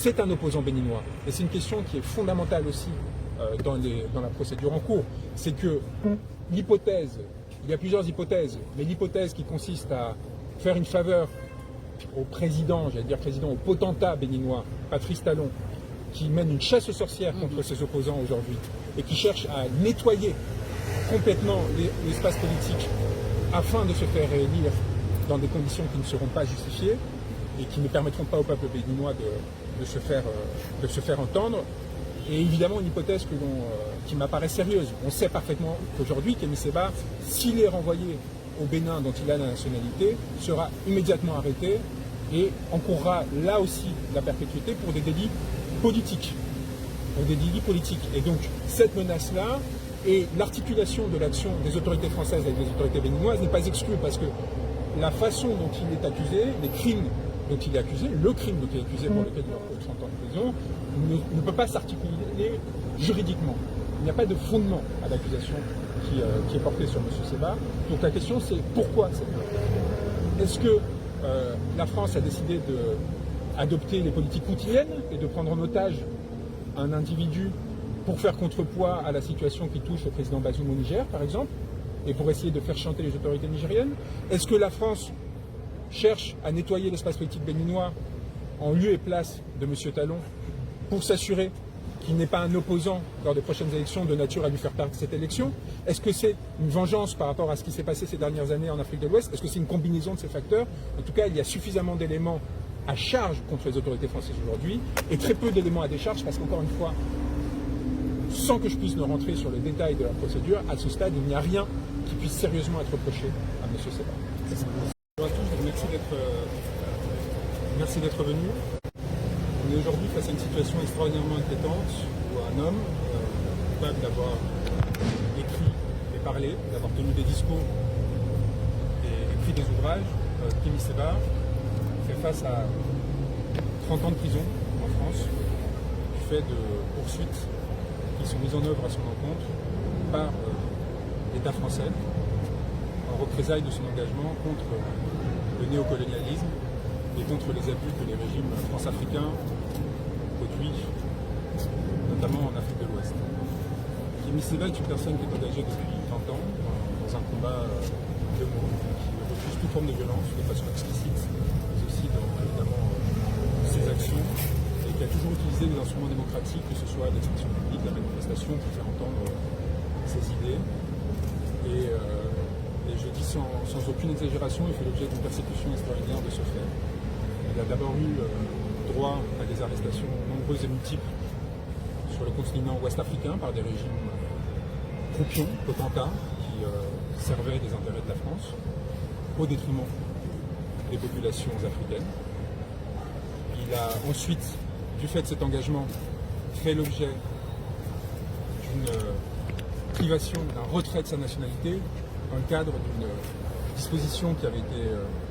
c'est un opposant béninois. Et c'est une question qui est fondamentale aussi dans la procédure en cours. C'est que l'hypothèse, il y a plusieurs hypothèses, mais l'hypothèse qui consiste à faire une faveur au président, au potentat béninois, Patrice Talon, qui mène une chasse aux sorcières contre ses opposants aujourd'hui et qui cherche à nettoyer complètement l'espace politique afin de se faire réélire dans des conditions qui ne seront pas justifiées et qui ne permettront pas au peuple béninois de se faire entendre. Et évidemment une hypothèse qui m'apparaît sérieuse. On sait parfaitement qu'aujourd'hui, Kémy Séba, s'il est renvoyé au Bénin dont il a la nationalité, sera immédiatement arrêté et encourra là aussi la perpétuité pour des délits politiques. Et donc cette menace-là et l'articulation de l'action des autorités françaises avec les autorités béninoises n'est pas exclue parce que la façon dont il est accusé, les crimes dont il est accusé, le crime dont il est accusé pour lequel il aura 30 ans de prison, ne peut pas s'articuler juridiquement. Il n'y a pas de fondement à l'accusation qui est portée sur M. Séba. Donc la question c'est pourquoi cette menace ? Est-ce que la France a décidé d'adopter les politiques poutiniennes et de prendre en otage un individu pour faire contrepoids à la situation qui touche le président Bazoum au Niger, par exemple, et pour essayer de faire chanter les autorités nigériennes? Est-ce que la France cherche à nettoyer l'espace politique béninois en lieu et place de M. Talon pour s'assurer qu'il n'est pas un opposant lors des prochaines élections de nature à lui faire perdre cette élection? Est-ce que c'est une vengeance par rapport à ce qui s'est passé ces dernières années en Afrique de l'Ouest? Est-ce que c'est une combinaison de ces facteurs? En tout cas, il y a suffisamment d'éléments à charge contre les autorités françaises aujourd'hui et très peu d'éléments à décharge parce qu'encore une fois, sans que je puisse ne rentrer sur les détails de la procédure, à ce stade, il n'y a rien qui puisse sérieusement être reproché à M. Séba. Bonjour à tous, merci d'être venu. On est aujourd'hui face à une situation extraordinairement inquiétante où un homme, capable d'avoir écrit et parlé, d'avoir tenu des discours et écrit des ouvrages, Kémy Séba, fait face à 30 ans de prison en France, du fait de poursuites qui sont mises en œuvre à son encontre par l'État français, en représailles de son engagement contre le néocolonialisme et contre les abus que les régimes france-africains produisent, notamment en Afrique de l'Ouest. Kémy Séba est une personne qui est engagée depuis 30 ans dans un combat de mots, qui refuse toute forme de violence de façon explicite, mais aussi dans évidemment ses actions, et qui a toujours utilisé des instruments démocratiques, que ce soit l'expression publique, la manifestation, pour faire entendre ses idées. Et je dis sans aucune exagération, il fait l'objet d'une persécution extraordinaire de ce fait. Il a d'abord eu droit à des arrestations nombreuses et multiples sur le continent ouest africain par des régimes croupions, potentats, qui servaient des intérêts de la France, au détriment des populations africaines. Il a ensuite, du fait de cet engagement, fait l'objet d'une privation, d'un retrait de sa nationalité, dans le cadre d'une disposition qui avait été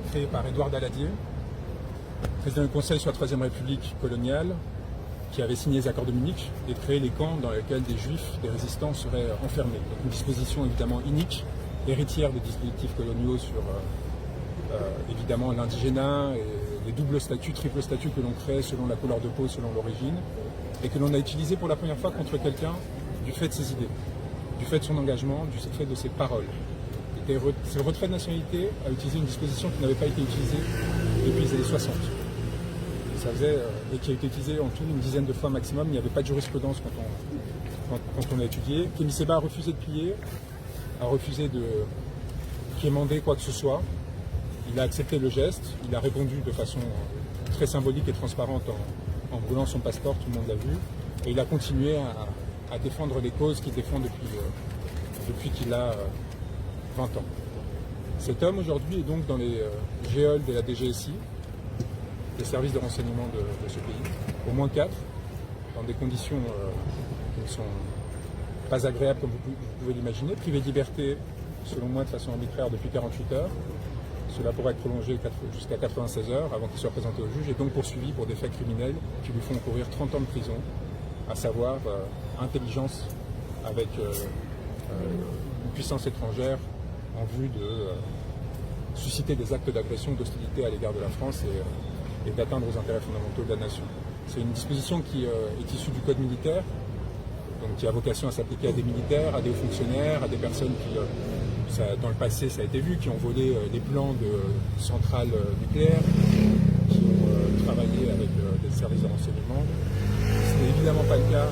créée par Édouard Daladier, président du Conseil sur la Troisième République coloniale, qui avait signé les accords de Munich et créé les camps dans lesquels des juifs, des résistants seraient enfermés. Donc une disposition évidemment inique, héritière des dispositifs coloniaux sur évidemment l'indigénat et les doubles statuts, triples statuts que l'on crée selon la couleur de peau, selon l'origine, et que l'on a utilisé pour la première fois contre quelqu'un du fait de ses idées, du fait de son engagement, du fait de ses paroles. C'est le retrait de nationalité a utilisé une disposition qui n'avait pas été utilisée depuis les années 60. Et qui a été utilisée en tout une dizaine de fois maximum. Il n'y avait pas de jurisprudence quand on a étudié. Kémy Séba a refusé de plier, a refusé de quémander quoi que ce soit. Il a accepté le geste, il a répondu de façon très symbolique et transparente en brûlant son passeport, tout le monde l'a vu. Et il a continué à défendre les causes qu'il défend depuis qu'il a 20 ans. Cet homme aujourd'hui est donc dans les géoles de la DGSI, des services de renseignement de ce pays, au moins 4, dans des conditions qui ne sont pas agréables comme vous pouvez l'imaginer, privé de liberté, selon moi, de façon arbitraire depuis 48 heures. Cela pourrait être prolongé jusqu'à 96 heures avant qu'il soit présenté au juge et donc poursuivi pour des faits criminels qui lui font encourir 30 ans de prison, à savoir intelligence avec une puissance étrangère en vue de susciter des actes d'agression, d'hostilité à l'égard de la France et d'atteindre aux intérêts fondamentaux de la nation. C'est une disposition qui est issue du Code militaire, donc qui a vocation à s'appliquer à des militaires, à des hauts fonctionnaires, à des personnes qui, dans le passé, ça a été vu, qui ont volé les plans de centrales nucléaires, qui ont travaillé avec des services de renseignement. Ce n'est évidemment pas le cas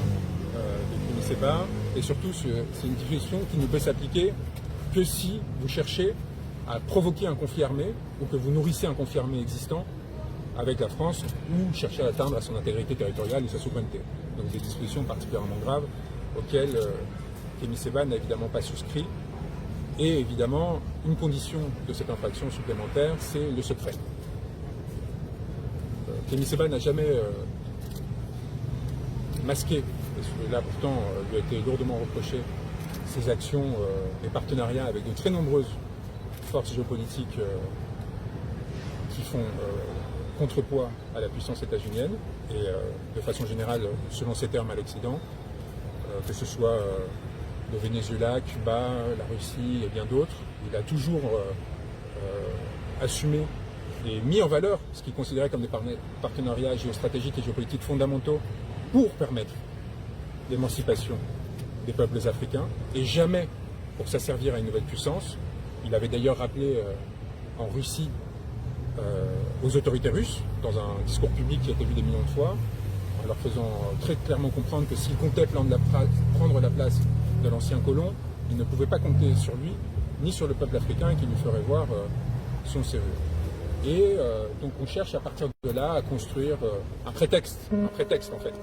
de Kémy Séba, et surtout c'est une disposition qui ne peut s'appliquer que si vous cherchez à provoquer un conflit armé ou que vous nourrissez un conflit armé existant avec la France ou chercher à atteindre à son intégrité territoriale et sa souveraineté. Donc des dispositions particulièrement graves auxquelles Kémy Séba n'a évidemment pas souscrit. Et évidemment, une condition de cette infraction supplémentaire, c'est le secret. Kémy Séba n'a jamais masqué, parce que là pourtant lui a été lourdement reproché, ses actions et partenariats avec de très nombreuses forces géopolitiques qui font contrepoids à la puissance états-unienne et de façon générale, selon ces termes, à l'Occident, que ce soit le Venezuela, Cuba, la Russie et bien d'autres. Il a toujours assumé et mis en valeur ce qu'il considérait comme des partenariats géostratégiques et géopolitiques fondamentaux pour permettre l'émancipation des peuples africains et jamais pour s'asservir à une nouvelle puissance. Il avait d'ailleurs rappelé en Russie aux autorités russes, dans un discours public qui a été vu des millions de fois, en leur faisant très clairement comprendre que s'il comptait prendre la place de l'ancien colon, il ne pouvait pas compter sur lui, ni sur le peuple africain qui lui ferait voir son sérieux. Et donc on cherche à partir de là à construire un prétexte en fait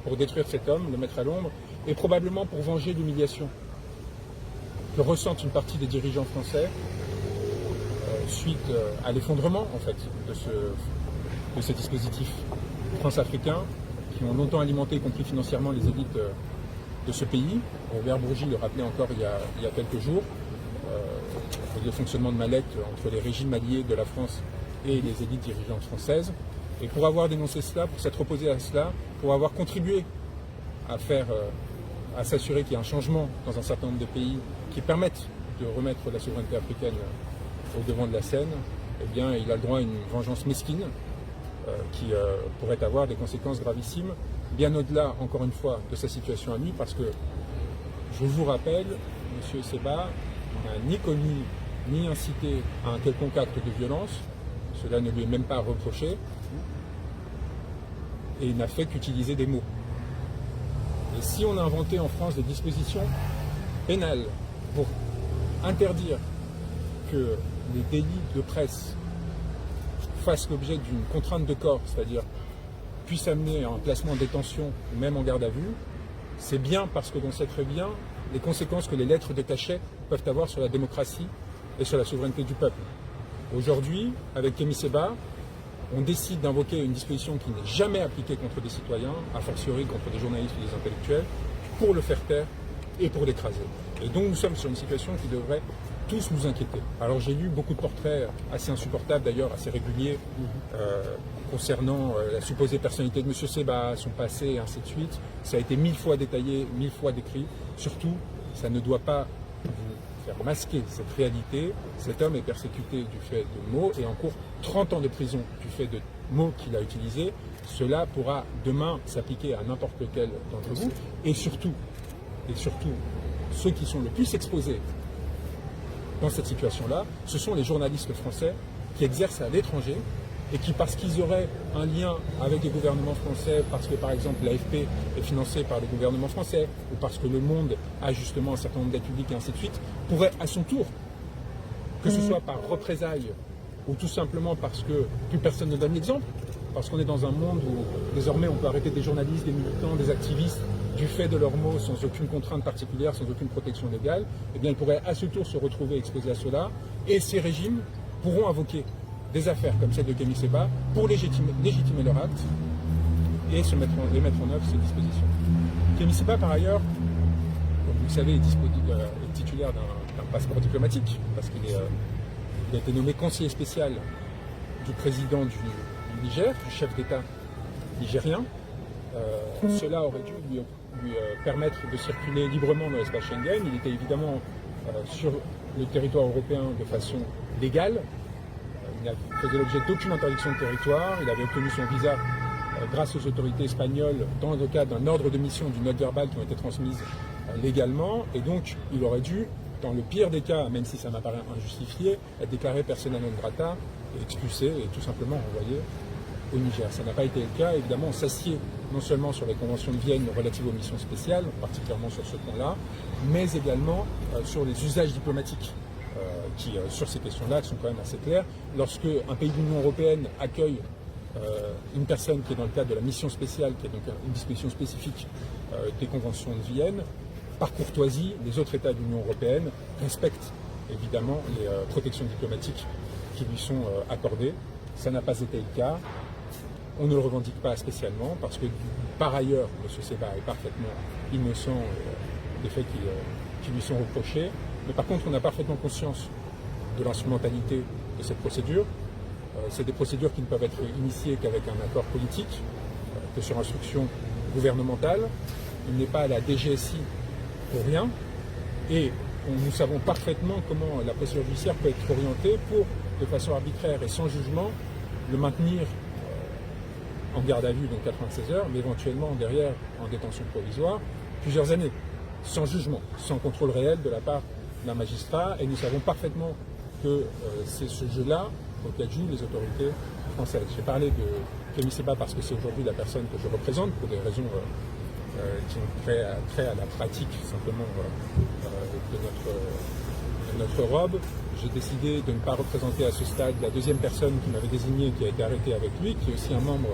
pour détruire cet homme, le mettre à l'ombre, et probablement pour venger l'humiliation que ressentent une partie des dirigeants français suite à l'effondrement en fait de ces dispositifs france-africains qui ont longtemps alimenté, y compris financièrement, les élites de ce pays. Robert Bourgi le rappelait encore il y a quelques jours, le fonctionnement de Malek entre les régimes alliés de la France et les élites dirigeantes françaises. Et pour avoir dénoncé cela, pour s'être opposé à cela, pour avoir contribué à s'assurer qu'il y ait un changement dans un certain nombre de pays qui permettent de remettre la souveraineté africaine au devant de la scène, eh bien, il a le droit à une vengeance mesquine qui pourrait avoir des conséquences gravissimes, bien au-delà, encore une fois, de sa situation à lui, parce que, je vous rappelle, M. Séba n'a ni commis ni incité à un quelconque acte de violence, cela ne lui est même pas reproché, et il n'a fait qu'utiliser des mots. Et si on a inventé en France des dispositions pénales pour interdire que les délits de presse fassent l'objet d'une contrainte de corps, c'est-à-dire puissent amener à un placement en détention ou même en garde à vue, c'est bien parce que l'on sait très bien les conséquences que les lettres de cachet peuvent avoir sur la démocratie et sur la souveraineté du peuple. Aujourd'hui, avec Kémy Séba, on décide d'invoquer une disposition qui n'est jamais appliquée contre des citoyens, a fortiori contre des journalistes ou des intellectuels, pour le faire taire et pour l'écraser. Et donc nous sommes sur une situation qui devrait tous nous inquiéter. Alors j'ai lu beaucoup de portraits assez insupportables d'ailleurs, assez réguliers, concernant la supposée personnalité de M. Séba, son passé et ainsi de suite. Ça a été 1000 fois détaillé, 1000 fois décrit. Surtout, ça ne doit pas vous faire masquer cette réalité. Cet homme est persécuté du fait de mots et encourt 30 ans de prison du fait de mots qu'il a utilisés. Cela pourra demain s'appliquer à n'importe lequel d'entre vous. Et surtout, ceux qui sont le plus exposés dans cette situation-là, ce sont les journalistes français qui exercent à l'étranger et qui, parce qu'ils auraient un lien avec les gouvernements français, parce que par exemple l'AFP est financé par le gouvernement français, ou parce que Le Monde a justement un certain nombre d'aides publiques et ainsi de suite, pourraient à son tour, que ce soit par représailles ou tout simplement parce que plus personne ne donne l'exemple, parce qu'on est dans un monde où désormais on peut arrêter des journalistes, des militants, des activistes du fait de leurs mots sans aucune contrainte particulière, sans aucune protection légale, eh bien ils pourraient à ce tour se retrouver exposés à cela et ces régimes pourront invoquer des affaires comme celle de Kémy Séba pour légitimer leur acte et mettre en œuvre ces dispositions. Kémy Séba, par ailleurs, comme vous le savez, est titulaire d'un passeport diplomatique parce qu'il a été nommé conseiller spécial du président du Niger, du chef d'État nigérien. Cela aurait dû lui permettre de circuler librement dans l'espace Schengen. Il était évidemment sur le territoire européen de façon légale. Il ne faisait l'objet d'aucune interdiction de territoire. Il avait obtenu son visa grâce aux autorités espagnoles dans le cadre d'un ordre de mission, d'une note verbale qui ont été transmises légalement. Et donc, il aurait dû, dans le pire des cas, même si ça m'apparaît injustifié, être déclaré persona non grata, et expulsé et tout simplement renvoyé au Niger. Ça n'a pas été le cas. Évidemment, on s'assied non seulement sur les conventions de Vienne relatives aux missions spéciales, particulièrement sur ce point-là, mais également sur les usages diplomatiques qui, sur ces questions-là, sont quand même assez clairs. Lorsque un pays de l'Union européenne accueille une personne qui est dans le cadre de la mission spéciale, qui est donc une disposition spécifique des conventions de Vienne, par courtoisie, les autres États de l'Union européenne respectent évidemment les protections diplomatiques qui lui sont accordées. Ça n'a pas été le cas. On ne le revendique pas spécialement parce que, par ailleurs, M. Seba est parfaitement innocent des faits qui lui sont reprochés. Mais par contre, on a parfaitement conscience de l'instrumentalité de cette procédure. C'est des procédures qui ne peuvent être initiées qu'avec un accord politique, que sur instruction gouvernementale. Il n'est pas à la DGSI pour rien. Et nous savons parfaitement comment la procédure judiciaire peut être orientée pour, de façon arbitraire et sans jugement, le maintenir en garde à vue, donc 96 heures, mais éventuellement derrière en détention provisoire, plusieurs années, sans jugement, sans contrôle réel de la part d'un magistrat. Et nous savons parfaitement que c'est ce jeu-là auquel jouent les autorités françaises. J'ai parlé de Kémy Séba parce que c'est aujourd'hui la personne que je représente pour des raisons qui ont trait à la pratique simplement de notre robe. J'ai décidé de ne pas représenter à ce stade la deuxième personne qui m'avait désigné, qui a été arrêtée avec lui, qui est aussi un membre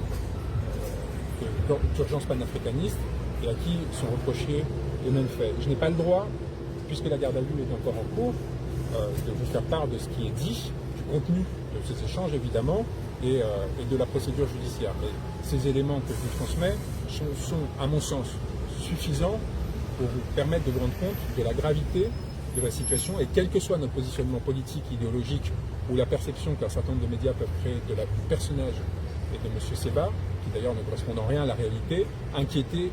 d'Urgence panafricaniste et à qui sont reprochés les mêmes faits. Je n'ai pas le droit, puisque la garde à vue est encore en cours, de vous faire part de ce qui est dit, du contenu de ces échanges évidemment, et de la procédure judiciaire. Mais ces éléments que je vous transmets sont, à mon sens, suffisants pour vous permettre de vous rendre compte de la gravité de la situation, et quel que soit notre positionnement politique, idéologique, ou la perception qu'un certain nombre de médias peuvent créer du personnage et de M. Seba, qui d'ailleurs ne correspond en rien à la réalité, inquiéter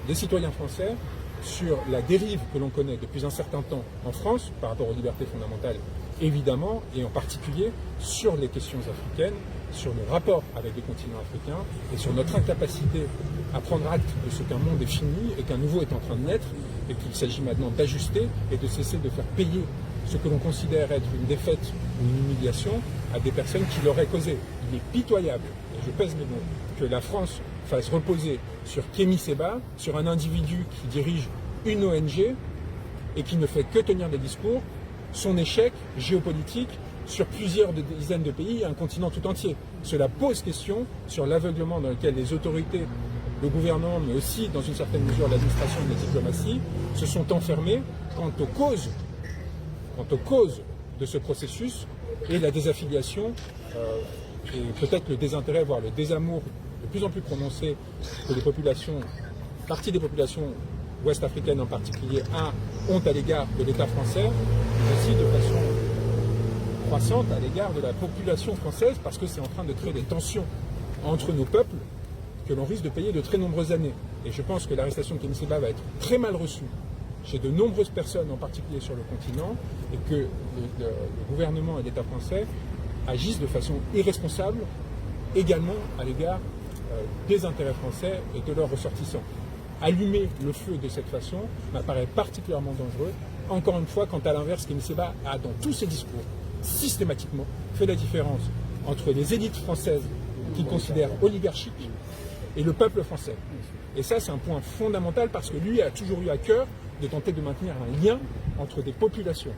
des citoyens français sur la dérive que l'on connaît depuis un certain temps en France par rapport aux libertés fondamentales, évidemment, et en particulier sur les questions africaines, sur le rapport avec le continent africain et sur notre incapacité à prendre acte de ce qu'un monde est fini et qu'un nouveau est en train de naître et qu'il s'agit maintenant d'ajuster et de cesser de faire payer ce que l'on considère être une défaite ou une humiliation à des personnes qui l'auraient causé. Il est pitoyable, et je pèse mes mots, que la France fasse reposer sur Kémy Séba, sur un individu qui dirige une ONG et qui ne fait que tenir des discours, son échec géopolitique sur plusieurs dizaines de pays et un continent tout entier. Cela pose question sur l'aveuglement dans lequel les autorités, le gouvernement, mais aussi dans une certaine mesure l'administration et la diplomatie, se sont enfermés quant aux causes de ce processus et la désaffiliation et peut-être le désintérêt, voire le désamour de plus en plus prononcé que les populations, partie des populations ouest-africaines en particulier, ont à l'égard de l'État français, mais aussi de façon croissante à l'égard de la population française, parce que c'est en train de créer des tensions entre nos peuples que l'on risque de payer de très nombreuses années. Et je pense que l'arrestation de Kémy Séba va être très mal reçue chez de nombreuses personnes, en particulier sur le continent, et que le gouvernement et l'État français agissent de façon irresponsable également à l'égard des intérêts français et de leurs ressortissants. Allumer le feu de cette façon m'apparaît particulièrement dangereux. Encore une fois, quand à l'inverse, Kémy Séba a dans tous ses discours systématiquement fait la différence entre les élites françaises qu'il considère oligarchiques et le peuple français. Et ça, c'est un point fondamental parce que lui a toujours eu à cœur de tenter de maintenir un lien entre des populations.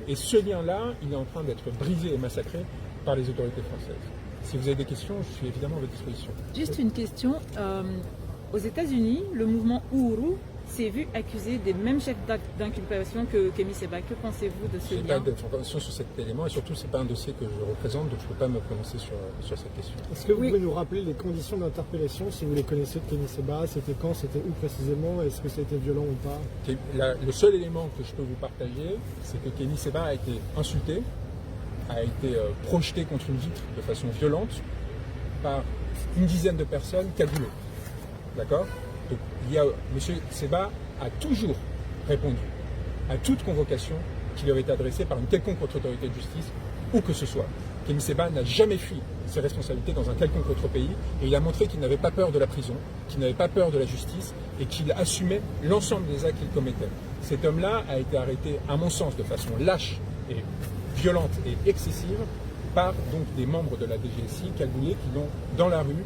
Et ce lien-là, il est en train d'être brisé et massacré par les autorités françaises. Si vous avez des questions, je suis évidemment à votre disposition. Juste une question. Aux États-Unis, le mouvement Uhuru s'est vu accusé des mêmes chefs d'inculpation que Kémy Séba. Que pensez-vous de ce lien? Je n'ai pas d'informations sur cet élément et surtout, ce n'est pas un dossier que je représente, donc je ne peux pas me prononcer sur cette question. Est-ce que vous pouvez nous rappeler les conditions d'interpellation, si vous les connaissez, de Kémy Séba? C'était quand? C'était où précisément? Est-ce que ça a été violent ou pas? Le seul élément que je peux vous partager, c'est que Kémy Séba a été insulté, a été projeté contre une vitre de façon violente par une dizaine de personnes cagoulées. D'accord? Donc, M. Séba a toujours répondu à toute convocation qui lui avait été adressée par une quelconque autre autorité de justice, où que ce soit. Kémy Séba n'a jamais fui ses responsabilités dans un quelconque autre pays et il a montré qu'il n'avait pas peur de la prison, qu'il n'avait pas peur de la justice et qu'il assumait l'ensemble des actes qu'il commettait. Cet homme-là a été arrêté, à mon sens, de façon lâche et violente et excessive par donc des membres de la DGSI cagoulés qui l'ont dans la rue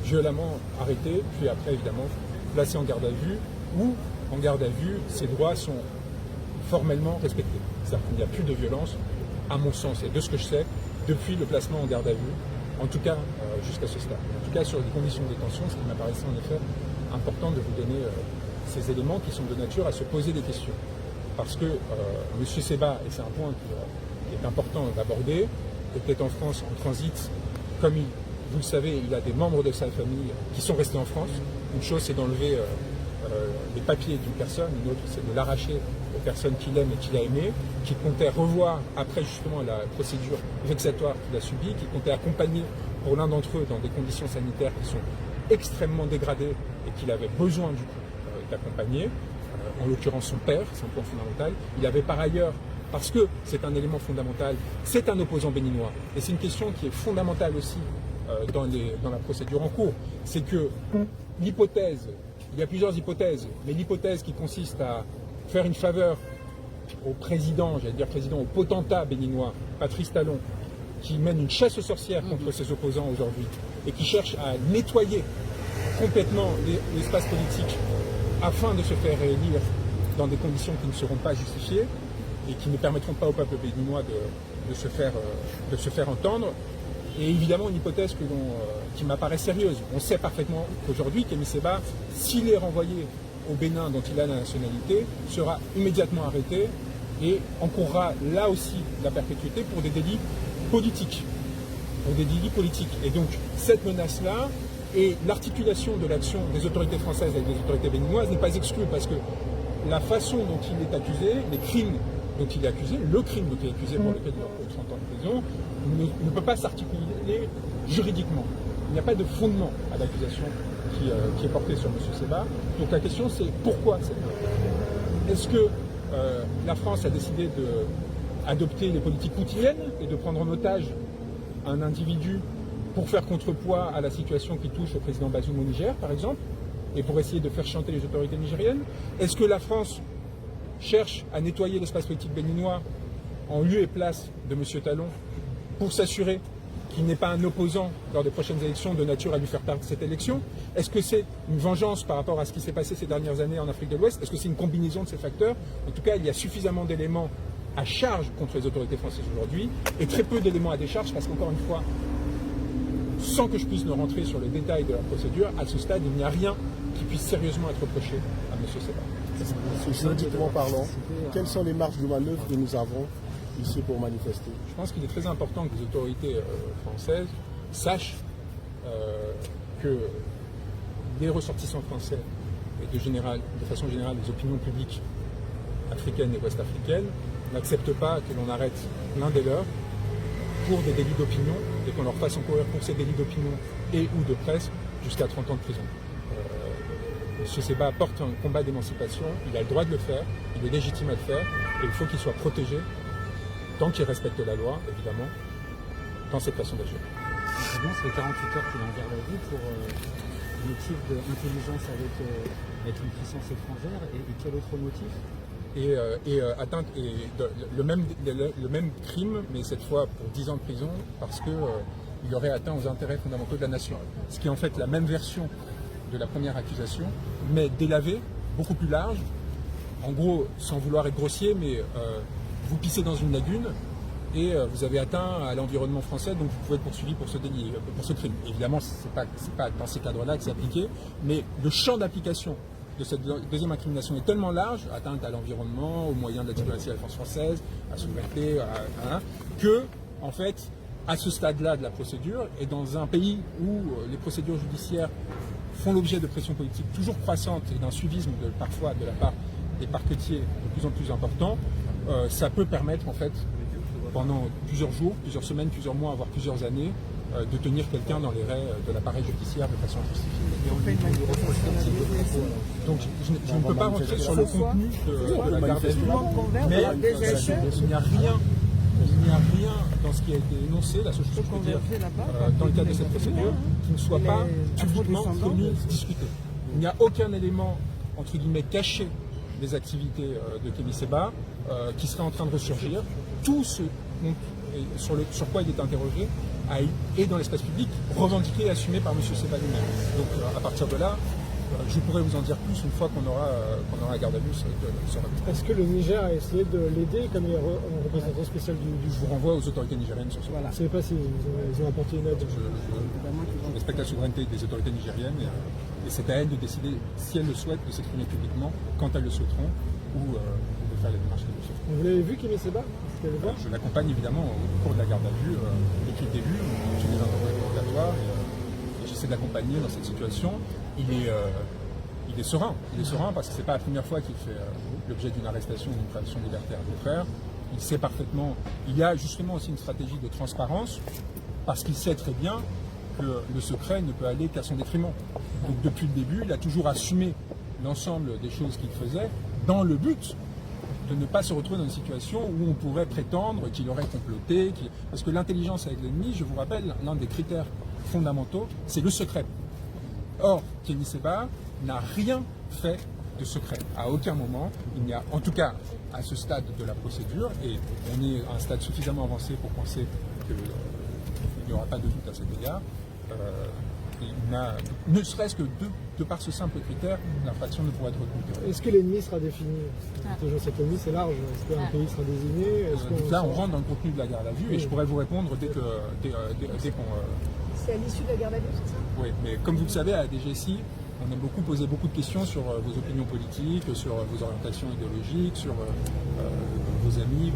violemment arrêté, puis après évidemment placé en garde à vue, où en garde à vue ses droits sont formellement respectés. C'est-à-dire qu'il n'y a plus de violence, à mon sens, et de ce que je sais, depuis le placement en garde à vue, en tout cas jusqu'à ce stade. En tout cas sur les conditions de détention, ce qui m'apparaissait en effet important de vous donner ces éléments qui sont de nature à se poser des questions. Parce que M. Séba, et c'est un point qui est important d'aborder, était en France en transit, comme vous le savez, il a des membres de sa famille qui sont restés en France. Une chose, c'est d'enlever les papiers d'une personne, une autre, c'est de l'arracher aux personnes qu'il aime et qu'il a aimées, qu'il comptait revoir après justement la procédure vexatoire qu'il a subie, qu'il comptait accompagner pour l'un d'entre eux dans des conditions sanitaires qui sont extrêmement dégradées et qu'il avait besoin du coup d'accompagner, en l'occurrence son père, c'est un point fondamental. Il avait par ailleurs, parce que c'est un élément fondamental, c'est un opposant béninois, et c'est une question qui est fondamentale aussi dans la procédure en cours, c'est que l'hypothèse, il y a plusieurs hypothèses, mais l'hypothèse qui consiste à faire une faveur au président, au potentat béninois, Patrice Talon, qui mène une chasse aux sorcières contre ses opposants aujourd'hui, et qui cherche à nettoyer complètement l'espace politique afin de se faire réélire dans des conditions qui ne seront pas justifiées et qui ne permettront pas au peuple béninois de se faire entendre. Et évidemment une hypothèse qui m'apparaît sérieuse. On sait parfaitement qu'aujourd'hui, Kémy Séba, s'il est renvoyé au Bénin dont il a la nationalité, sera immédiatement arrêté et encourra là aussi la perpétuité pour des délits politiques. Et donc cette menace-là et l'articulation de l'action des autorités françaises avec les autorités béninoises n'est pas exclue parce que la façon dont il est accusé, les crimes dont il est accusé, le crime dont il est accusé pour lequel il aura 30 ans de prison, ne peut pas s'articuler juridiquement. Il n'y a pas de fondement à l'accusation qui est portée sur M. Séba. Donc la question c'est pourquoi cette menace ? Est-ce que la France a décidé d'adopter les politiques poutiniennes et de prendre en otage un individu pour faire contrepoids à la situation qui touche au président Bazoum au Niger, par exemple, et pour essayer de faire chanter les autorités nigériennes? Est-ce que la France cherche à nettoyer l'espace politique béninois en lieu et place de M. Talon pour s'assurer qu'il n'est pas un opposant lors des prochaines élections de nature à lui faire perdre cette élection? Est-ce que c'est une vengeance par rapport à ce qui s'est passé ces dernières années en Afrique de l'Ouest? Est-ce que c'est une combinaison de ces facteurs? En tout cas, il y a suffisamment d'éléments à charge contre les autorités françaises aujourd'hui et très peu d'éléments à décharge parce qu'encore une fois, sans que je puisse ne rentrer sur les détails de la procédure, à ce stade, il n'y a rien qui puisse sérieusement être reproché à M. Séba. Juridiquement parlant, quelles sont les marges de manœuvre que nous avons ici pour manifester? Je pense qu'il est très important que les autorités françaises sachent que les ressortissants français et de façon générale les opinions publiques africaines et ouest-africaines n'acceptent pas que l'on arrête l'un des leurs pour des délits d'opinion et qu'on leur fasse encourir pour ces délits d'opinion et ou de presse jusqu'à 30 ans de prison. M. Séba porte un combat d'émancipation, il a le droit de le faire, il est légitime à le faire et il faut qu'il soit protégé tant qu'il respecte la loi, évidemment, dans cette façon d'agir. Très bien, ça fait 48 heures qu'il est en garde à vue pour motif d'intelligence avec une puissance étrangère et quel autre motif? Atteinte le même crime, mais cette fois pour 10 ans de prison, parce qu'il aurait atteint aux intérêts fondamentaux de la nation. Ce qui est en fait la même version de la première accusation, mais délavée, beaucoup plus large. En gros, sans vouloir être grossier, mais vous pissez dans une lagune et vous avez atteint à l'environnement français, donc vous pouvez être poursuivi pour ce délit, pour ce crime. Évidemment, c'est pas dans ces cadres-là que c'est appliqué, mais le champ d'application de cette deuxième incrimination est tellement large, atteinte à l'environnement, aux moyens de la diplomatie de la France française, à la souveraineté, que, en fait, à ce stade-là de la procédure, et dans un pays où les procédures judiciaires font l'objet de pressions politiques toujours croissantes et d'un suivisme parfois de la part des parquetiers de plus en plus important, ça peut permettre, en fait, pendant plusieurs jours, plusieurs semaines, plusieurs mois, voire plusieurs années, de tenir quelqu'un dans les raies de l'appareil judiciaire de façon injustifiée. Donc je ne peux pas rentrer sur le contenu de la garde à vue, mais il n'y a rien Il n'y a rien dans ce qui a été énoncé, la seule chose que je peux dire, dans le cadre de cette procédure, qui ne soit pas publiquement connu, discuté. Il n'y a aucun élément, entre guillemets, caché des activités de Kémy Séba qui serait en train de ressurgir. Tout ce sur quoi il est interrogé est dans l'espace public, revendiqué et assumé par M. Séba lui-même. Donc à partir de là, je pourrais vous en dire plus une fois qu'on aura la garde à vue sur Est-ce que le Niger a essayé de l'aider comme il est représentant spécial du Je vous renvoie aux autorités nigériennes sur ce point. Je ne sais pas s'ils ont apporté une aide. Je respecte la souveraineté des autorités nigériennes et c'est à elles de décider si elles le souhaitent de s'exprimer publiquement quand elles le souhaiteront ou de faire les démarches qu'elles le souhaiteront. Vous l'avez vu, Kémy Séba? Je l'accompagne évidemment au cours de la garde à vue depuis le début, j'ai des interrogatoires obligatoires et j'essaie de l'accompagner dans cette situation. Il est serein. Il est serein parce que c'est pas la première fois qu'il fait l'objet d'une arrestation ou d'une privation de liberté arbitraire. Il sait parfaitement. Il y a justement aussi une stratégie de transparence parce qu'il sait très bien que le secret ne peut aller qu'à son détriment. Donc depuis le début, il a toujours assumé l'ensemble des choses qu'il faisait dans le but de ne pas se retrouver dans une situation où on pourrait prétendre qu'il aurait comploté. Parce que l'intelligence avec l'ennemi, je vous rappelle, l'un des critères fondamentaux, c'est le secret. Or, Kémy Séba n'a rien fait de secret. À aucun moment, il n'y a, en tout cas à ce stade de la procédure, et on est à un stade suffisamment avancé pour penser qu'il n'y aura pas de doute à cet égard, il n'a, ne serait-ce que de par ce simple critère, l'infraction ne pourrait être retenue. Est-ce que l'ennemi sera défini? Cet ennemi, c'est large. Est-ce qu'un pays sera désigné? Là, on rentre dans le contenu de la garde à vue, et je pourrais vous répondre dès qu'on... C'est à l'issue de la garde à vue, c'est ça? Oui, mais comme vous le savez, à la DGSI, on aime beaucoup poser beaucoup de questions sur vos opinions politiques, sur vos orientations idéologiques, sur vos amis.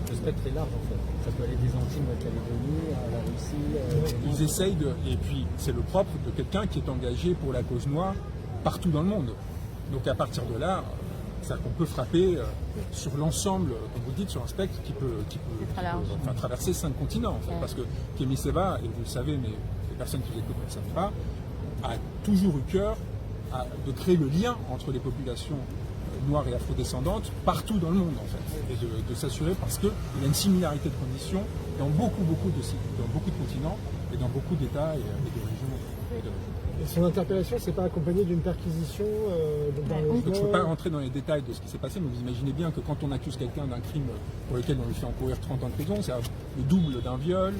Le spectre est large en fait. Ça peut aller des Antilles à la Calédonie, à la Russie. Ils essayent de. Et puis, c'est le propre de quelqu'un qui est engagé pour la cause noire partout dans le monde. Donc, à partir de là, c'est-à-dire qu'on peut frapper sur l'ensemble, comme vous dites, sur un spectre qui peut traverser 5 continents. En fait, parce que Kémy Séba, et vous le savez, mais les personnes qui l'écoutent ne le savent pas, a toujours eu cœur de créer le lien entre les populations noires et afrodescendantes partout dans le monde, en fait, et de s'assurer, parce qu'il y a une similarité de conditions dans beaucoup de continents et dans beaucoup d'États et de régions. Et son interpellation, c'est pas accompagné d'une perquisition Donc, je ne peux pas rentrer dans les détails de ce qui s'est passé, mais vous imaginez bien que quand on accuse quelqu'un d'un crime pour lequel on lui fait encourir 30 ans de prison, c'est le double d'un viol,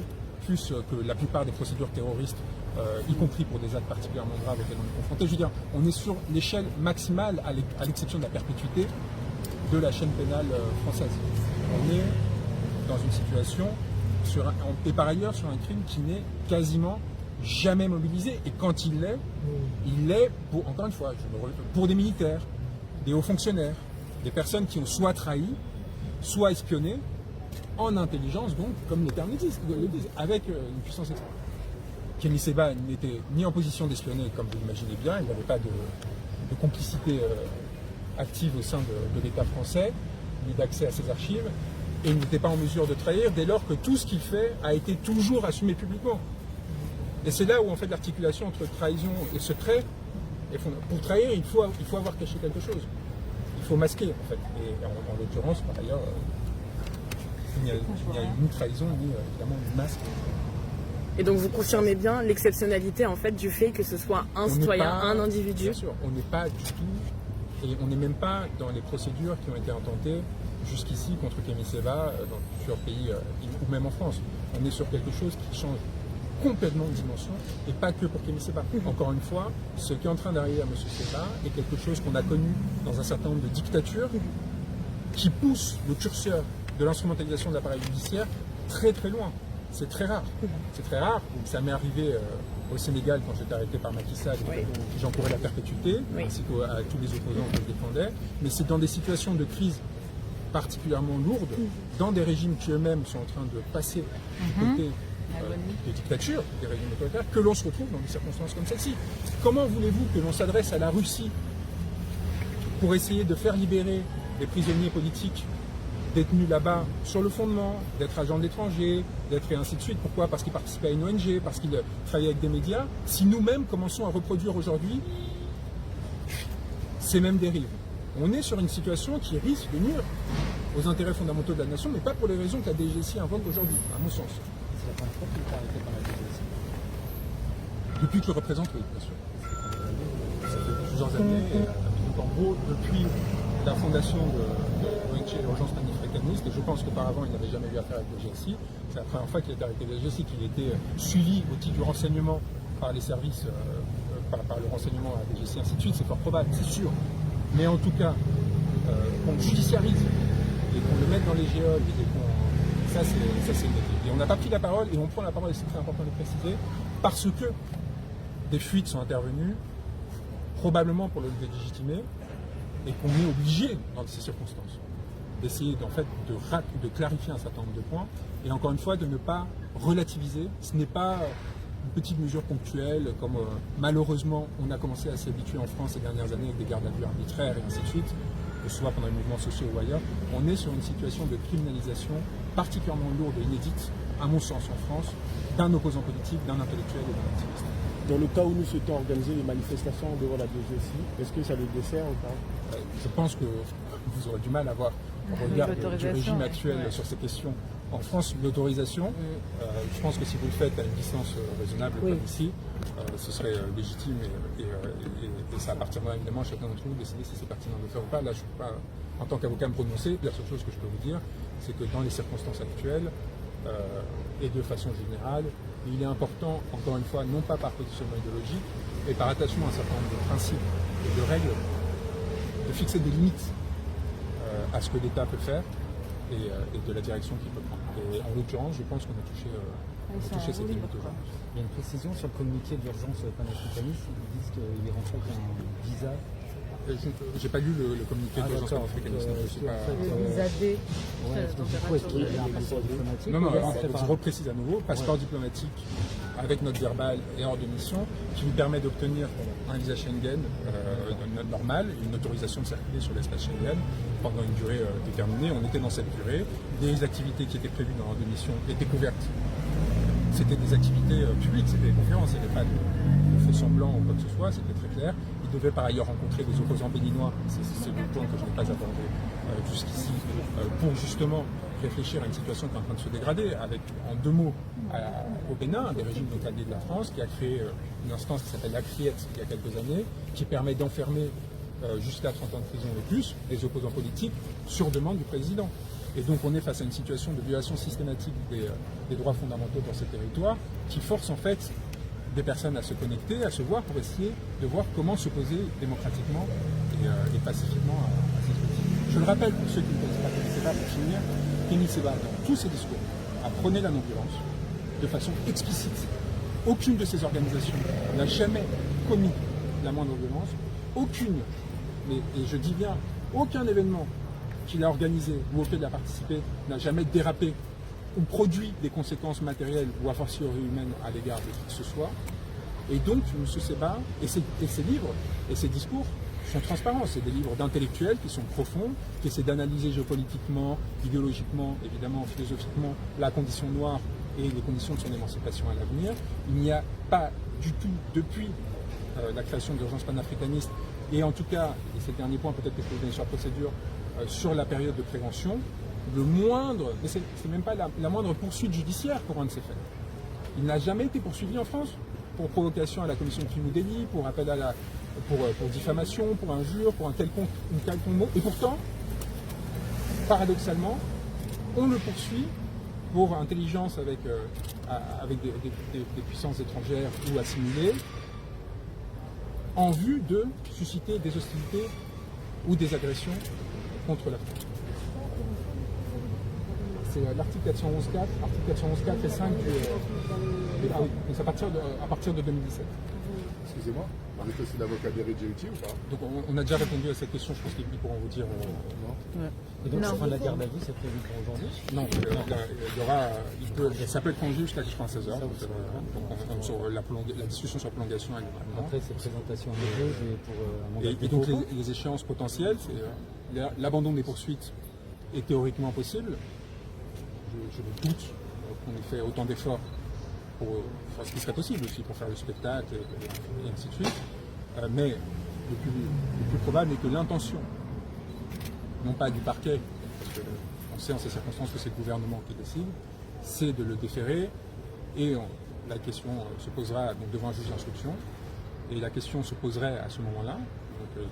plus que la plupart des procédures terroristes, y compris pour des actes particulièrement graves auxquels on est confronté. Je veux dire, on est sur l'échelle maximale, à l'exception de la perpétuité, de la chaîne pénale française. On est dans une situation, et par ailleurs sur un crime qui n'est quasiment jamais mobilisé. Et quand il l'est, encore une fois, pour des militaires, des hauts fonctionnaires, des personnes qui ont soit trahi, soit espionné, en intelligence, donc, comme les termes le disent, avec une puissance extrême. Kémy Séba n'était ni en position d'espionner, comme vous l'imaginez bien, il n'avait pas de complicité active au sein de l'État français, ni d'accès à ses archives, et il n'était pas en mesure de trahir dès lors que tout ce qu'il fait a été toujours assumé publiquement. Et c'est là où en fait l'articulation entre trahison et secret est fondamentale. Pour trahir, il faut avoir caché quelque chose. Il faut masquer en fait. Et en l'occurrence, par ailleurs, il n'y a ni trahison, ni évidemment ni masque. Et donc vous confirmez bien l'exceptionnalité en fait du fait que ce soit un citoyen, un individu. Bien sûr, on n'est pas du tout, et on n'est même pas dans les procédures qui ont été intentées jusqu'ici contre Kémy Séba dans plusieurs pays ou même en France. On est sur quelque chose qui change complètement de dimension et pas que pour Kémy Séba. Encore une fois, ce qui est en train d'arriver à M. Séba est quelque chose qu'on a connu dans un certain nombre de dictatures qui pousse le curseur de l'instrumentalisation de l'appareil judiciaire très très loin. C'est très rare. C'est très rare. Ça m'est arrivé au Sénégal quand j'étais arrêté par Macky Sall, j'encourais la perpétuité, ainsi qu'à tous les opposants que je défendais. Mais c'est dans des situations de crise particulièrement lourdes, dans des régimes qui eux-mêmes sont en train de passer du côté des dictatures, des régimes autoritaires, que l'on se retrouve dans des circonstances comme celle-ci. Comment voulez-vous que l'on s'adresse à la Russie pour essayer de faire libérer les prisonniers politiques détenus là-bas sur le fondement d'être agents de l'étranger, d'être et ainsi de suite? Pourquoi? Parce qu'ils participaient à une ONG, parce qu'ils travaillaient avec des médias. Si nous-mêmes commençons à reproduire aujourd'hui ces mêmes dérives, On est sur une situation qui risque de nuire aux intérêts fondamentaux de la nation, mais pas pour les raisons que la DGSI invoque aujourd'hui, à mon sens. C'est la première fois qu'il est arrêté par la DGSI. Depuis que je le représente, oui, bien sûr. Ça fait plusieurs années, et donc en gros, depuis la fondation de l'ONG, l'Urgence panafricaniste, et je pense qu'auparavant, il n'avait jamais eu affaire avec le GSI. C'est la première fois qu'il était arrêté avec le GSI, qu'il était suivi au titre du renseignement par les services, par le renseignement à la DGSI, ainsi de suite. C'est fort probable, c'est sûr. Mais en tout cas, qu'on judiciarise et qu'on le mette dans les géoles, et qu'on... ça c'est une métier. Et on n'a pas pris la parole, et on prend la parole, et c'est très important de le préciser, parce que des fuites sont intervenues, probablement pour le légitimer, et qu'on est obligé, dans ces circonstances, d'essayer de clarifier un certain nombre de points, et encore une fois, de ne pas relativiser. Ce n'est pas une petite mesure ponctuelle, comme malheureusement on a commencé à s'y habituer en France ces dernières années avec des gardes à vue arbitraires et ainsi de suite, que ce soit pendant les mouvements sociaux ou ailleurs. On est sur une situation de criminalisation particulièrement lourde et inédite, à mon sens en France, d'un opposant politique, d'un intellectuel et d'un activiste. Dans le cas où nous souhaitons organiser des manifestations devant la DGSI, est-ce que ça les dessert ou pas? Je pense que vous aurez du mal à avoir un regard du régime actuel sur ces questions. En France, l'autorisation, je pense que si vous le faites à une distance raisonnable comme ici, ce serait légitime et ça appartiendra évidemment à chacun d'entre nous de décider si c'est pertinent de le faire ou pas. Là, je ne peux pas, en tant qu'avocat, me prononcer. La seule chose que je peux vous dire, c'est que dans les circonstances actuelles et de façon générale, il est important, encore une fois, non pas par positionnement idéologique, mais par attachement à un certain nombre de principes et de règles, de fixer des limites à ce que l'État peut faire et de la direction qu'il peut prendre. Et en l'occurrence, je pense qu'on a touché cette limite aujourd'hui. Il y a une précision sur le communiqué d'urgence panafricaniste. Ils disent qu'il est rentré avec un visa. J'ai pas lu le communiqué d'urgence panafricaniste. Visa D. Du coup, est-ce qu'il y a un passeport diplomatique? Non, je reprécise à nouveau, passeport diplomatique avec note verbale et hors de mission, qui lui permet d'obtenir un visa Schengen normal, une autorisation de circuler sur l'espace Schengen pendant une durée déterminée. On était dans cette durée. Des activités qui étaient prévues dans l'ordre de mission étaient couvertes. C'était des activités publiques, c'était des conférences, il n'y avait pas de faux semblants ou quoi que ce soit, c'était très clair. Il devait par ailleurs rencontrer des opposants béninois, c'est le point que je n'ai pas abordé jusqu'ici, pour justement réfléchir à une situation qui est en train de se dégrader, avec en deux mots au Bénin, des régimes localiers de la France, qui a créé une instance qui s'appelle la CRIET il y a quelques années, qui permet d'enfermer jusqu'à 30 ans de prison et plus les opposants politiques sur demande du président. Et donc on est face à une situation de violation systématique des droits fondamentaux dans ces territoires qui force en fait des personnes à se connecter, à se voir pour essayer de voir comment s'opposer démocratiquement et pacifiquement à cette politique. Je le rappelle pour ceux qui ne connaissent pas Kémy Séba, pour finir, Kémy Séba, dans tous ses discours, a prôné la non-violence de façon explicite. Aucune de ces organisations n'a jamais commis la moindre violence. Aucune, et je dis bien aucun événement qu'il a organisé ou auquel il a participé n'a jamais dérapé ou produit des conséquences matérielles ou a fortiori humaines à l'égard de qui que ce soit. Et donc, M. Séba et ses livres et ses discours sont transparents. C'est des livres d'intellectuels qui sont profonds, qui essaient d'analyser géopolitiquement, idéologiquement, évidemment, philosophiquement, la condition noire et les conditions de son émancipation à l'avenir. Il n'y a pas du tout, depuis la création de l'urgence panafricaniste, et en tout cas, et c'est le dernier point, peut-être que je peux vous donner sur la procédure, sur la période de prévention, le moindre, mais c'est même pas la moindre poursuite judiciaire pour un de ces faits. Il n'a jamais été poursuivi en France pour provocation à la commission de crime ou délit, pour appel à pour diffamation, pour injure, pour une quelconque mot. Et pourtant, paradoxalement, on le poursuit pour intelligence avec des puissances étrangères ou assimilées, en vue de susciter des hostilités ou des agressions contre la France. C'est l'article 411.4, article 411.4 et 5 donc à partir de 2017. Excusez-moi, vous êtes aussi l'avocat d'Éric Djouti ou pas? Donc on a déjà répondu à cette question, je pense qu'ils pourront vous dire non. Et donc la fin de la garde à vue, c'est prévu pour aujourd'hui? Non, ça peut être prolongé jusqu'à 16h. Donc sur la discussion sur la prolongation avec le Parlement. Après, c'est présentation de juge et pour un mandat de et donc dépôt. les échéances potentielles, c'est l'abandon des poursuites est théoriquement possible. Je doute qu'on ait fait autant d'efforts pour faire ce qui serait possible aussi, pour faire le spectacle et ainsi de suite. Mais le plus probable est que l'intention non pas du parquet, parce qu'on sait en ces circonstances que c'est le gouvernement qui décide, c'est de le déférer et la question se posera donc devant un juge d'instruction et la question se poserait à ce moment-là, donc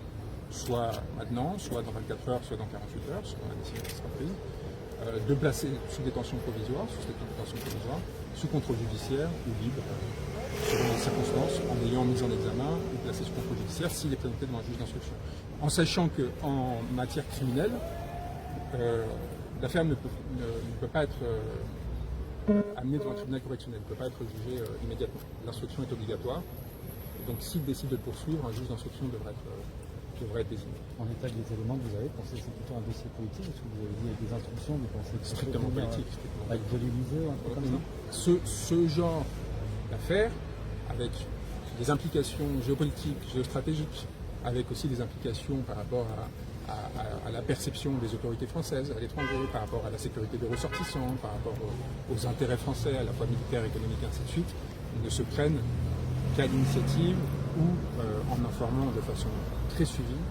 soit maintenant, soit dans 24 heures, soit dans 48 heures, selon la décision qui sera prise, de placer sous détention provisoire, sous contrôle judiciaire ou libre, selon les circonstances, en ayant mis en examen ou placé sous contrôle judiciaire s'il est présenté devant un juge d'instruction. En sachant qu'en matière criminelle, l'affaire ne peut pas être amenée devant un tribunal correctionnel, ne peut pas être jugée immédiatement. L'instruction est obligatoire. Donc s'il décide de le poursuivre, un juge d'instruction devrait être désigné. En état des éléments que vous avez, pensez que c'est plutôt un dossier politique? Est-ce que vous avez dit des instructions? Vous pensez que c'est strictement politique. Avec de l'Élysée ou un truc comme ça? Ce genre d'affaires, avec des implications géopolitiques, géostratégiques, avec aussi des implications par rapport à la perception des autorités françaises à l'étranger, par rapport à la sécurité des ressortissants, par rapport aux intérêts français, à la fois militaires, économiques, ainsi de suite, ne se prennent qu'à l'initiative ou en informant de façon très suivie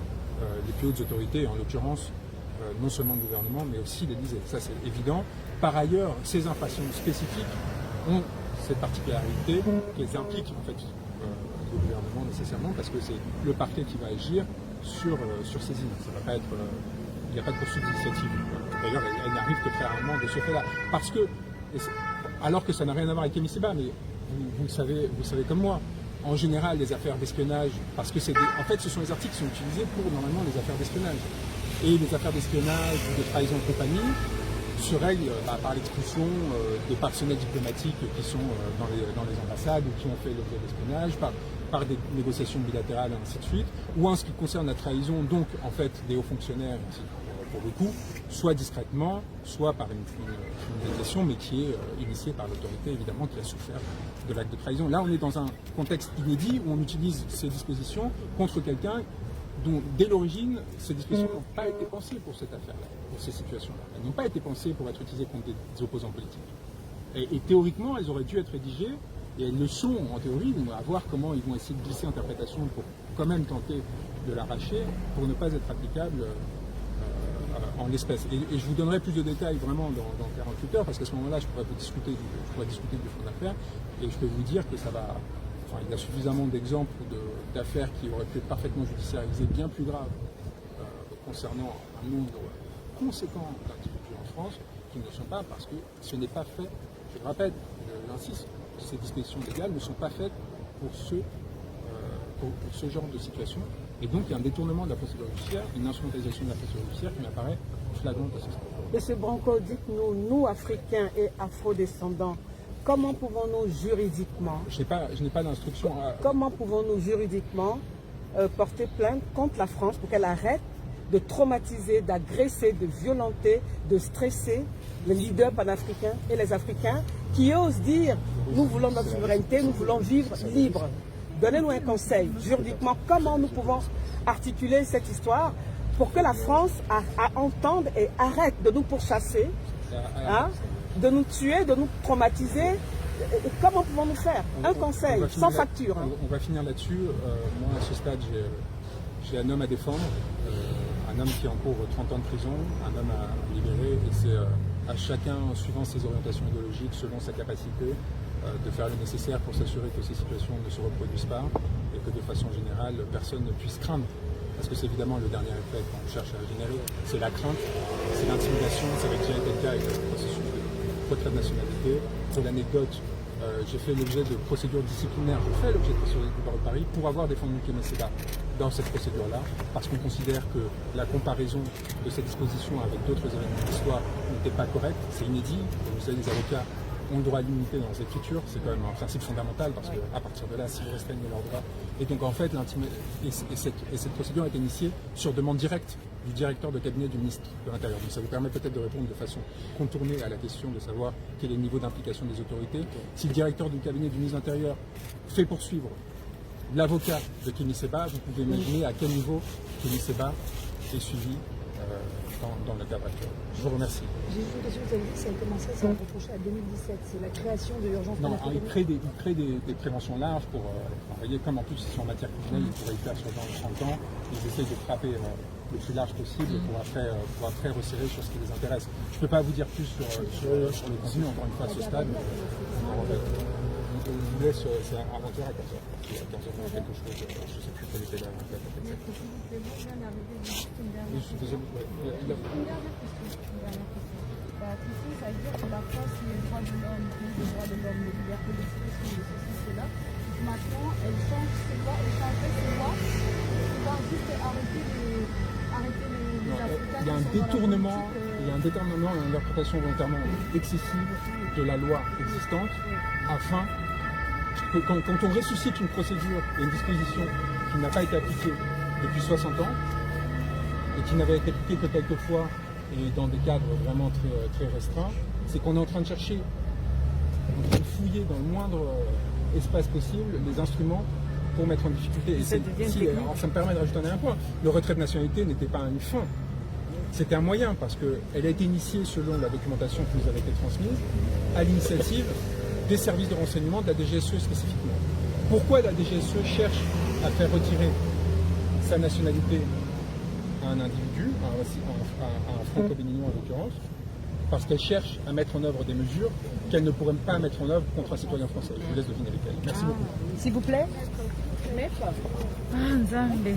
les plus hautes autorités, en l'occurrence non seulement le gouvernement, mais aussi l'Élysée. Ça, c'est évident. Par ailleurs, ces infractions spécifiques ont cette particularité qu'elles impliquent en fait le gouvernement nécessairement, parce que c'est le parquet qui va agir sur saisine. Ça va pas être, il n'y a pas de poursuite d'initiative. D'ailleurs, elle n'arrive que très rarement de ce fait-là, parce que alors que ça n'a rien à voir avec Kémy Séba, mais vous le savez comme moi. En général, les affaires d'espionnage, parce que en fait, ce sont les articles qui sont utilisés pour normalement les affaires d'espionnage. Et les affaires d'espionnage ou de trahison et compagnie se règlent par l'expulsion des personnels diplomatiques qui sont dans les ambassades ou qui ont fait l'objet d'espionnage, par des négociations bilatérales et ainsi de suite, ou en ce qui concerne la trahison, donc en fait des hauts fonctionnaires, pour le coup, soit discrètement, soit par une criminalisation, mais qui est initiée par l'autorité, évidemment, qui a souffert de l'acte de trahison. Là, on est dans un contexte inédit où on utilise ces dispositions contre quelqu'un dont, dès l'origine, ces dispositions n'ont pas été pensées pour cette affaire-là, pour ces situations-là. Elles n'ont pas été pensées pour être utilisées contre des opposants politiques. Et théoriquement, elles auraient dû être rédigées, et elles le sont en théorie, on va voir comment ils vont essayer de glisser interprétation pour quand même tenter de l'arracher, pour ne pas être applicable en l'espèce. Et je vous donnerai plus de détails vraiment dans 48 heures, parce qu'à ce moment-là, je pourrais discuter du fond d'affaires, et je peux vous dire que ça va... Enfin, il y a suffisamment d'exemples d'affaires qui auraient pu être parfaitement judiciarisées, bien plus graves, concernant un nombre conséquent d'individus en France, qui ne le sont pas parce que ce n'est pas fait, je le rappelle, j'insiste, ces dispositions légales ne sont pas faites pour ce genre de situation. Et donc il y a un détournement de la procédure judiciaire, une instrumentalisation de la procédure judiciaire qui m'apparaît flagrante à ce stade. Monsieur Branco, dites-nous, nous, Africains et Afro-descendants, comment pouvons-nous juridiquement... Je n'ai pas d'instruction. Comment pouvons-nous juridiquement porter plainte contre la France pour qu'elle arrête de traumatiser, d'agresser, de violenter, de stresser les leaders panafricains et les Africains qui osent dire « nous voulons notre souveraineté, nous voulons vivre libre ». Donnez-nous un conseil, juridiquement, comment nous pouvons articuler cette histoire pour que la France entende et arrête de nous pourchasser, de nous tuer, de nous traumatiser. Comment pouvons-nous faire? Un conseil, sans facture. On va finir là-dessus. Moi, à ce stade, j'ai un homme à défendre, un homme qui encourt 30 ans de prison, un homme à libérer, et c'est à chacun, suivant ses orientations idéologiques, selon sa capacité, de faire le nécessaire pour s'assurer que ces situations ne se reproduisent pas et que de façon générale, personne ne puisse craindre. Parce que c'est évidemment le dernier effet qu'on cherche à générer, c'est la crainte, c'est l'intimidation, ça avait déjà été le cas avec le processus de retrait de nationalité. Pour l'anecdote, j'ai fait l'objet de procédures disciplinaires, je fais l'objet de procédures du barreau de Paris pour avoir défendu Kémy Séba dans cette procédure-là, parce qu'on considère que la comparaison de cette disposition avec d'autres événements de l'histoire n'était pas correcte, c'est inédit. Vous savez, les avocats ont le droit à l'immunité dans l'écriture, c'est quand même un principe fondamental, parce qu'à partir de là, si vous restreignez leurs droits, et donc en fait, cette procédure est initiée sur demande directe du directeur de cabinet du ministre de l'Intérieur. Donc ça vous permet peut-être de répondre de façon contournée à la question de savoir quel est le niveau d'implication des autorités. Si le directeur du cabinet du ministre de l'Intérieur fait poursuivre l'avocat de Kémy Séba, vous pouvez imaginer à quel niveau Kémy Séba est suivi dans le cadre actuel. Je vous remercie. J'ai juste une question, vous avez dit que ça a commencé à se reprocher à 2017, c'est la création de l'urgence Non, panafricaine. il crée des préventions larges pour, vous voyez, comme en plus ils sont en matière criminelle, ils pourraient y faire sur 20 ou 30 ans, ils essayent de frapper le plus large possible pour après resserrer sur ce qui les intéresse. Je ne peux pas vous dire plus sur le contenu, encore une fois, à ce stade. Je vous laisse, c'est avant-hier à 15h. Il y a 15h, quelque chose, je ne sais plus quelle était la date exacte. Oui, je suis désolé. Ici, ça veut dire que la France, les droits de l'homme, les droits de l'homme, les libertés d'expression, les ceci, cela, maintenant, elle change ses lois, elle changerait ses lois, elle va juste arrêter les Africains. Il y a un détournement, il y a un détournement et une interprétation volontairement excessive de la loi existante afin que quand on ressuscite une procédure et une disposition qui n'a pas été appliquée depuis 60 ans et qui n'avait été appliquée que quelques fois et dans des cadres vraiment très restreints, c'est qu'on est en train de chercher, en train de fouiller dans le moindre espace possible les instruments pour mettre en difficulté. Et alors, ça me permet de rajouter un point. Le retrait de nationalité n'était pas une fin, c'était un moyen parce qu'elle a été initiée selon la documentation qui nous avait été transmise à l'initiative des services de renseignement de la DGSE spécifiquement. Pourquoi la DGSE cherche à faire retirer sa nationalité à un individu, à un franco-béninois en l'occurrence, parce qu'elle cherche à mettre en œuvre des mesures qu'elle ne pourrait pas mettre en œuvre contre un citoyen français. Je vous laisse deviner lesquelles. Merci beaucoup. S'il vous plaît. Ah, Nzambe.